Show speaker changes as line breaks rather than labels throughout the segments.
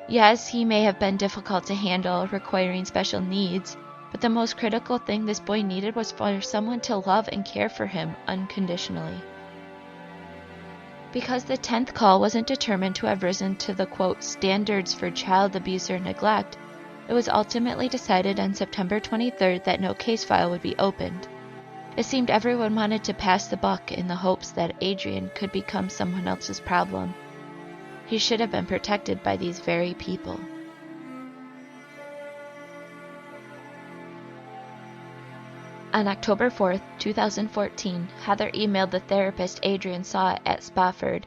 Yes, he may have been difficult to handle, requiring special needs, but the most critical thing this boy needed was for someone to love and care for him unconditionally. Because the 10th call wasn't determined to have risen to the, quote, standards for child abuse or neglect, it was ultimately decided on September 23rd that no case file would be opened. It seemed everyone wanted to pass the buck in the hopes that Adrian could become someone else's problem. He should have been protected by these very people. On October 4th, 2014, Heather emailed the therapist Adrian saw at Spofford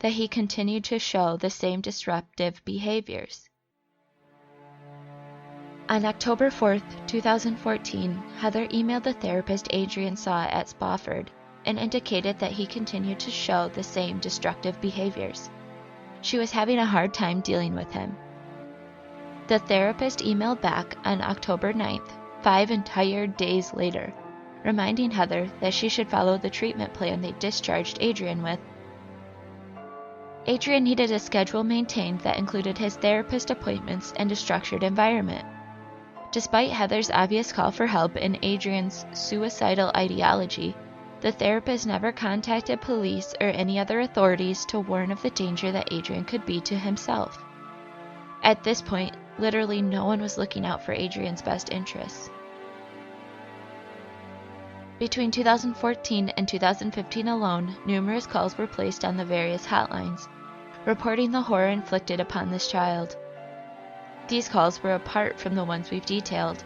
that he continued to show the same disruptive behaviors. On October 4th, 2014, Heather emailed the therapist Adrian saw at Spofford and indicated that he continued to show the same destructive behaviors. She was having a hard time dealing with him. The therapist emailed back on October 9th, 5 entire days later, reminding Heather that she should follow the treatment plan they discharged Adrian with. Adrian needed a schedule maintained that included his therapist appointments and a structured environment. Despite Heather's obvious call for help and Adrian's suicidal ideology, the therapist never contacted police or any other authorities to warn of the danger that Adrian could be to himself. At this point, literally no one was looking out for Adrian's best interests. Between 2014 and 2015 alone, numerous calls were placed on the various hotlines, reporting the horror inflicted upon this child. These calls were apart from the ones we've detailed.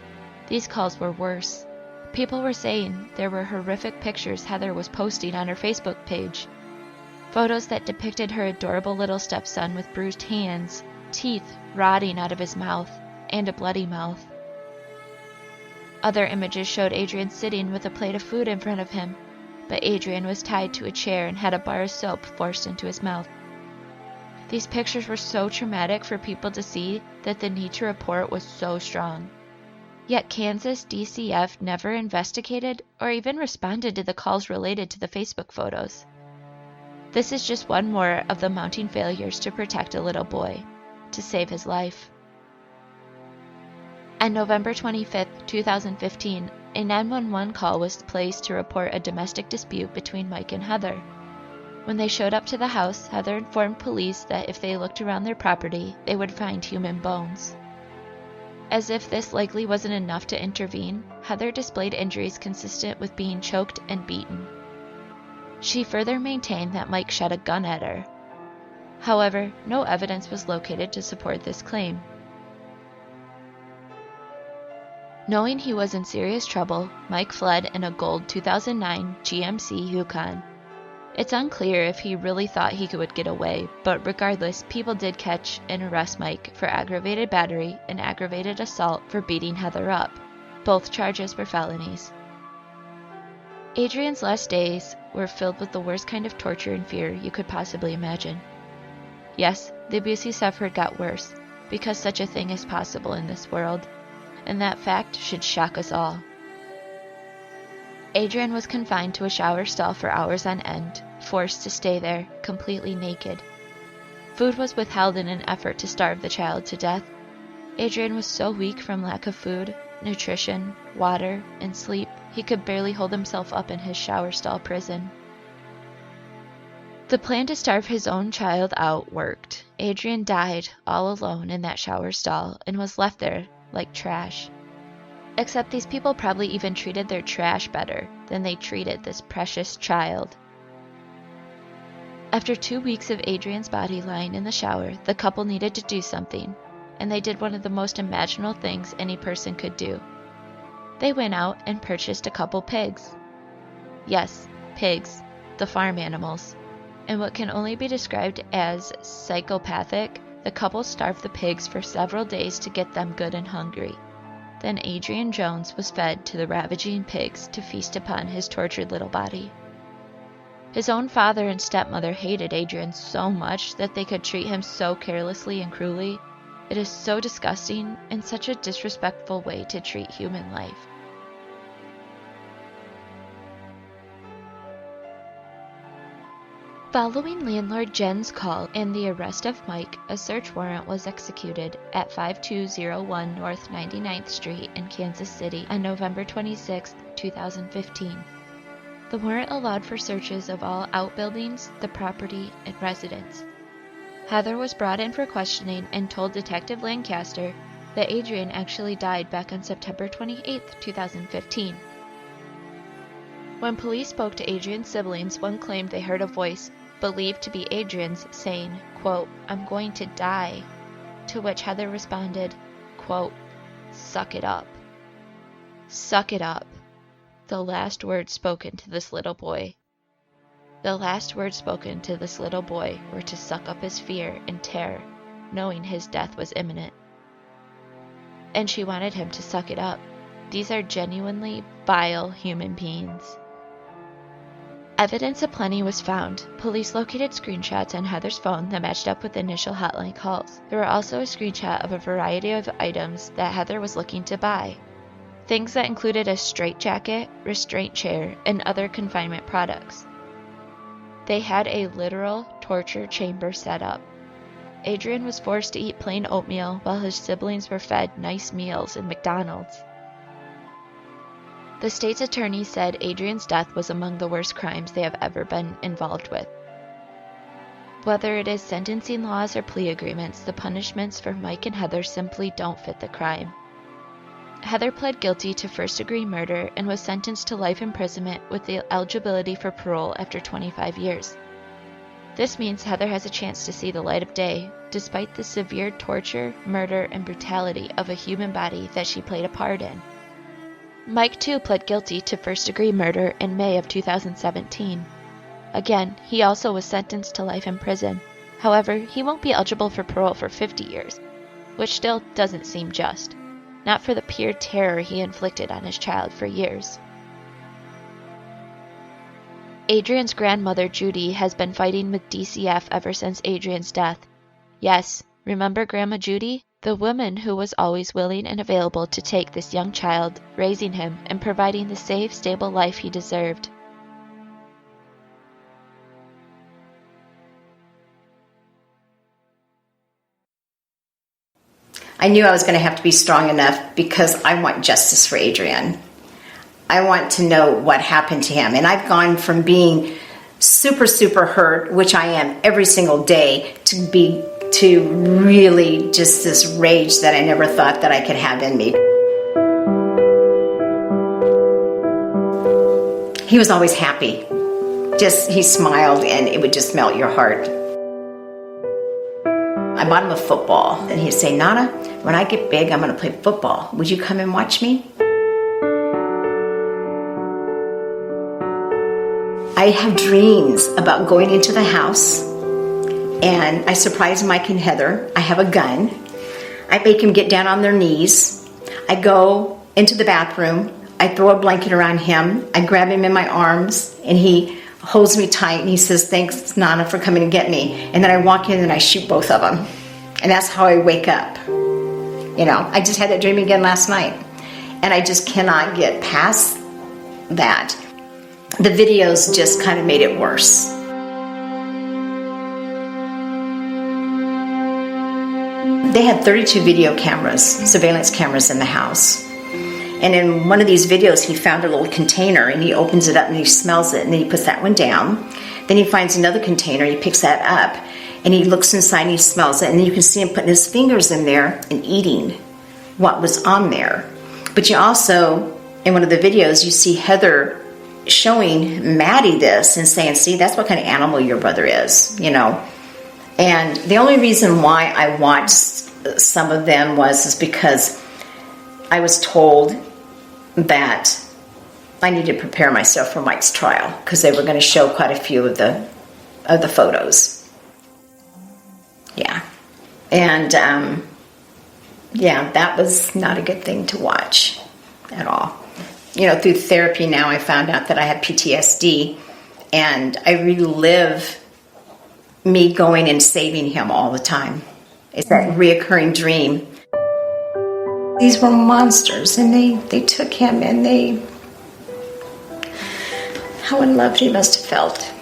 These calls were worse. People were saying there were horrific pictures Heather was posting on her Facebook page. Photos that depicted her adorable little stepson with bruised hands, teeth rotting out of his mouth, and a bloody mouth. Other images showed Adrian sitting with a plate of food in front of him, but Adrian was tied to a chair and had a bar of soap forced into his mouth. These pictures were so traumatic for people to see that the need to report was so strong. Yet Kansas DCF never investigated or even responded to the calls related to the Facebook photos. This is just one more of the mounting failures to protect a little boy, to save his life. On November 25, 2015, a 911 call was placed to report a domestic dispute between Mike and Heather. When they showed up to the house, Heather informed police that if they looked around their property, they would find human bones. As if this likely wasn't enough to intervene, Heather displayed injuries consistent with being choked and beaten. She further maintained that Mike shot a gun at her. However, no evidence was located to support this claim. Knowing he was in serious trouble, Mike fled in a gold 2009 GMC Yukon. It's unclear if he really thought he would get away, but regardless, people did catch and arrest Mike for aggravated battery and aggravated assault for beating Heather up. Both charges were felonies. Adrian's last days were filled with the worst kind of torture and fear you could possibly imagine. Yes, the abuse he suffered got worse, because such a thing is possible in this world, and that fact should shock us all. Adrian was confined to a shower stall for hours on end, forced to stay there, completely naked. Food was withheld in an effort to starve the child to death. Adrian was so weak from lack of food, nutrition, water, and sleep, he could barely hold himself up in his shower stall prison. The plan to starve his own child out worked. Adrian died all alone in that shower stall and was left there like trash. Except these people probably even treated their trash better than they treated this precious child. After 2 weeks of Adrian's body lying in the shower, the couple needed to do something, and they did one of the most imaginable things any person could do. They went out and purchased a couple pigs. Yes, pigs, the farm animals. In what can only be described as psychopathic, the couple starved the pigs for several days to get them good and hungry. Then Adrian Jones was fed to the ravaging pigs to feast upon his tortured little body. His own father and stepmother hated Adrian so much that they could treat him so carelessly and cruelly. It is so disgusting and such a disrespectful way to treat human life. Following landlord Jen's call and the arrest of Mike, a search warrant was executed at 5201 North 99th Street in Kansas City on November 26, 2015. The warrant allowed for searches of all outbuildings, the property, and residence. Heather was brought in for questioning and told Detective Lancaster that Adrian actually died back on September 28, 2015. When police spoke to Adrian's siblings, one claimed they heard a voice, believed to be Adrian's, saying, quote, "I'm going to die," to which Heather responded, quote, "Suck it up." Suck it up. The last words spoken to this little boy. The last words spoken to this little boy were to suck up his fear and terror, knowing his death was imminent. And she wanted him to suck it up. These are genuinely vile human beings. Evidence aplenty was found. Police located screenshots on Heather's phone that matched up with initial hotline calls. There were also a screenshot of a variety of items that Heather was looking to buy. Things that included a straitjacket, restraint chair, and other confinement products. They had a literal torture chamber set up. Adrian was forced to eat plain oatmeal while his siblings were fed nice meals in McDonald's. The state's attorney said Adrian's death was among the worst crimes they have ever been involved with. Whether it is sentencing laws or plea agreements, the punishments for Mike and Heather simply don't fit the crime. Heather pled guilty to first-degree murder and was sentenced to life imprisonment with the eligibility for parole after 25 years. This means Heather has a chance to see the light of day, despite the severe torture, murder, and brutality of a human body that she played a part in. Mike, too, pled guilty to first-degree murder in May of 2017. Again, he also was sentenced to life in prison. However, he won't be eligible for parole for 50 years, which still doesn't seem just. Not for the pure terror he inflicted on his child for years. Adrian's grandmother, Judy, has been fighting with DCF ever since Adrian's death. Yes, remember Grandma Judy? The woman who was always willing and available to take this young child, raising him, and providing the safe, stable life he deserved.
I knew I was going to have to be strong enough because I want justice for Adrian. I want to know what happened to him. And I've gone from being super, super hurt, which I am every single day, to really just this rage that I never thought that I could have in me. He was always happy. He smiled and it would just melt your heart. I bought him a football and he'd say, "Nana, when I get big, I'm going to play football. Would you come and watch me?" I have dreams about going into the house and I surprise Mike and Heather. I have a gun. I make them get down on their knees. I go into the bathroom. I throw a blanket around him. I grab him in my arms and he holds me tight and he says, "Thanks, Nana, for coming to get me." And then I walk in and I shoot both of them. And that's how I wake up. You know, I just had that dream again last night. And I just cannot get past that. The videos just kind of made it worse. They had 32 video cameras, surveillance cameras in the house. And in one of these videos, he found a little container and he opens it up and he smells it and then he puts that one down. Then he finds another container, he picks that up and he looks inside and he smells it. And then you can see him putting his fingers in there and eating what was on there. But you also, in one of the videos, you see Heather showing Maddie this and saying, "See, that's what kind of animal your brother is," you know. And the only reason why I watched some of them was because I was told that I needed to prepare myself for Mike's trial because they were going to show quite a few of the photos. Yeah. And yeah, that was not a good thing to watch at all. You know, through therapy now I found out that I have PTSD and I relive me going and saving him all the time. It's that reoccurring dream. These were monsters and they took him and how unloved he must have felt.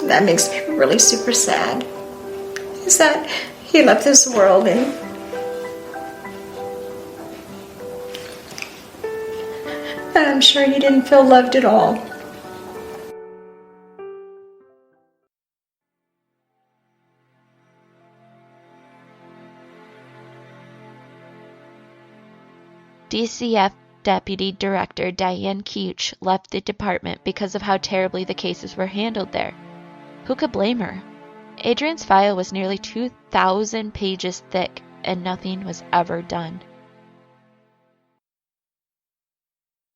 that makes me really super sad, is that he left this world and I'm sure he didn't feel loved at all.
DCF Deputy Director Diane Keach left the department because of how terribly the cases were handled there. Who could blame her? Adrian's file was nearly 2,000 pages thick, and nothing was ever done.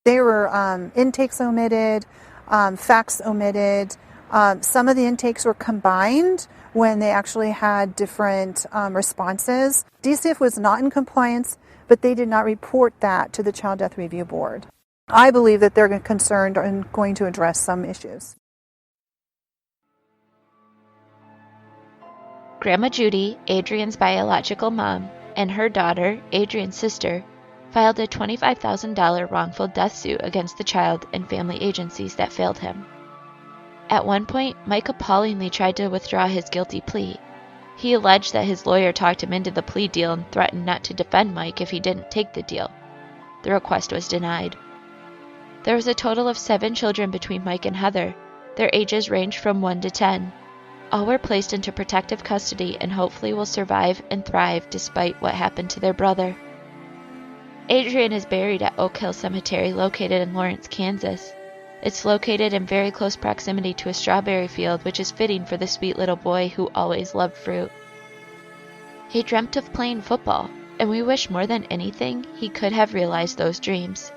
There were intakes omitted, facts omitted. Some of the intakes were combined when they actually had different responses. DCF was not in compliance, but they did not report that to the Child Death Review Board. I believe that they're concerned and going to address some issues.
Grandma Judy, Adrian's biological mom, and her daughter, Adrian's sister, filed a $25,000 wrongful death suit against the child and family agencies that failed him. At one point, Mike appallingly tried to withdraw his guilty plea. He alleged that his lawyer talked him into the plea deal and threatened not to defend Mike if he didn't take the deal. The request was denied. There was a total of 7 children between Mike and Heather. Their ages ranged from 1 to 10. All were placed into protective custody and hopefully will survive and thrive despite what happened to their brother. Adrian is buried at Oak Hill Cemetery located in Lawrence, Kansas. It's located in very close proximity to a strawberry field, which is fitting for the sweet little boy who always loved fruit. He dreamt of playing football, and we wish more than anything he could have realized those dreams.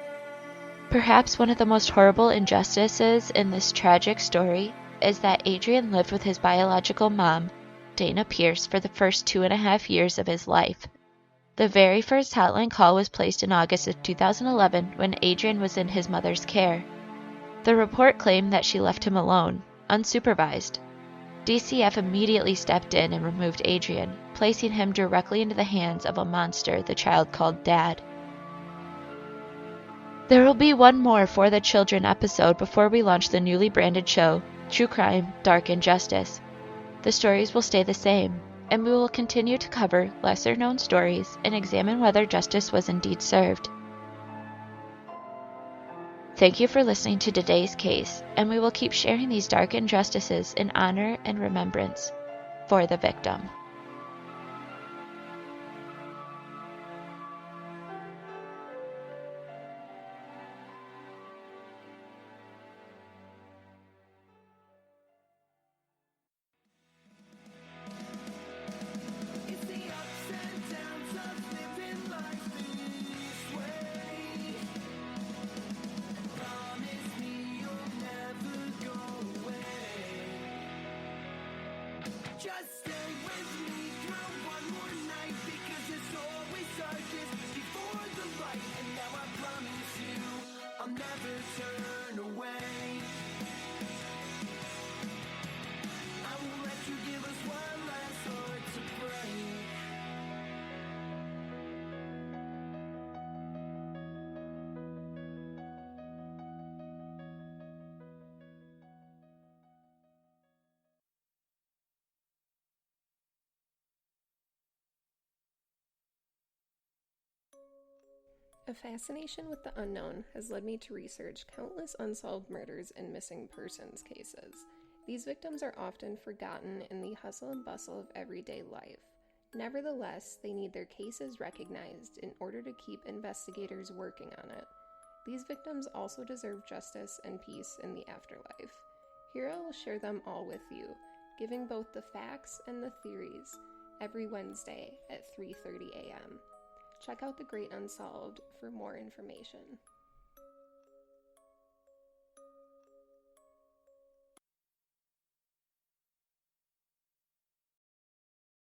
Perhaps one of the most horrible injustices in this tragic story is that Adrian lived with his biological mom, Dana Pierce, for the first 2.5 years of his life. The very first hotline call was placed in August of 2011 when Adrian was in his mother's care. The report claimed that she left him alone, unsupervised. DCF immediately stepped in and removed Adrian, placing him directly into the hands of a monster the child called Dad. There will be one more For the Children episode before we launch the newly branded show, True Crime, Dark Injustice. The stories will stay the same, and we will continue to cover lesser-known stories and examine whether justice was indeed served. Thank you for listening to today's case, and we will keep sharing these dark injustices in honor and remembrance for the victim.
Just stay with me through one more night, because it's always darkest before the light. And now I promise you, I'll never turn away. I won't let you give us one last heart to break.
A fascination with the unknown has led me to research countless unsolved murders and missing persons cases. These victims are often forgotten in the hustle and bustle of everyday life. Nevertheless, they need their cases recognized in order to keep investigators working on it. These victims also deserve justice and peace in the afterlife. Here I will share them all with you, giving both the facts and the theories every Wednesday at 3:30 a.m. Check out The Great Unsolved for more information.